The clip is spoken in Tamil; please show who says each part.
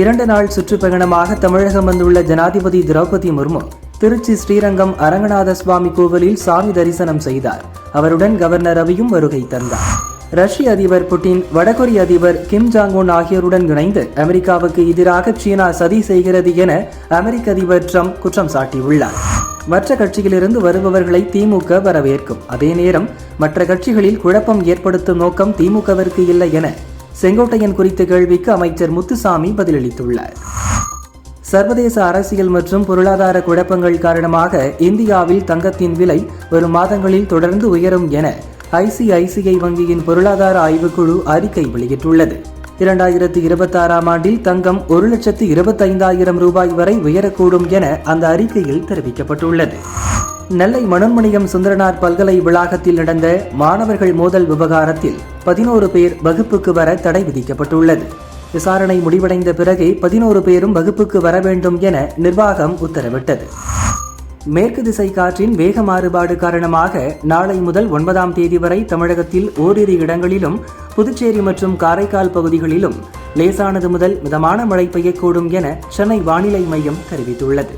Speaker 1: 2 நாள் சுற்றுப்பயணமாக தமிழகம் வந்துள்ள ஜனாதிபதி திரௌபதி முர்மு திருச்சி ஸ்ரீரங்கம் அரங்கநாத சுவாமி கோவிலில் சாமி தரிசனம் செய்தார். அவருடன் கவர்னர் ரவியும் வருகை தந்தார். ரஷ்ய அதிபர் புட்டின், வடகொரிய அதிபர் கிம் ஜாங் உன் ஆகியோருடன் இணைந்து அமெரிக்காவுக்கு எதிராக சீனா சதி செய்கிறது என அமெரிக்க அதிபர் ட்ரம்ப் குற்றம் சாட்டியுள்ளார். மற்ற கட்சியிலிருந்து வருபவர்களை திமுக வரவேற்கும். அதே நேரம் மற்ற கட்சிகளில் குழப்பம் ஏற்படுத்தும் நோக்கம் திமுகவிற்கு இல்லை என செங்கோட்டையன் குறித்த கேள்விக்கு அமைச்சர் முத்துசாமி பதிலளித்துள்ளார். சர்வதேச அரசியல் மற்றும் பொருளாதார குழப்பங்கள் காரணமாக இந்தியாவில் தங்கத்தின் விலை வரும் மாதங்களில் தொடர்ந்து உயரும் என ஐசிஐசிஐ வங்கியின் பொருளாதார ஆய்வுக்குழு அறிக்கை வெளியிட்டுள்ளது. 2026ஆம் ஆண்டில் தங்கம் 1,25,000 ரூபாய் வரை உயரக்கூடும் என அந்த அறிக்கையில் தெரிவிக்கப்பட்டுள்ளது. நெல்லை மனோன்மணியம் சுந்தரனார் பல்கலை வளாகத்தில் நடந்த மாணவர்கள் மோதல் விவகாரத்தில் 11 பேர் வகுப்புக்கு வர தடை விதிக்கப்பட்டுள்ளது. விசாரணை முடிவடைந்த பிறகே 11 பேரும் வகுப்புக்கு வர வேண்டும் என நிர்வாகம் உத்தரவிட்டது. மேற்கு திசை காற்றின் வேக மாறுபாடு காரணமாக நாளை முதல் 9ஆம் தேதி வரை தமிழகத்தில் ஓரிரு இடங்களிலும் புதுச்சேரி மற்றும் காரைக்கால் பகுதிகளிலும் லேசானது முதல் மிதமான மழை பெய்யக்கூடும் என சென்னை வானிலை மையம் தெரிவித்துள்ளது.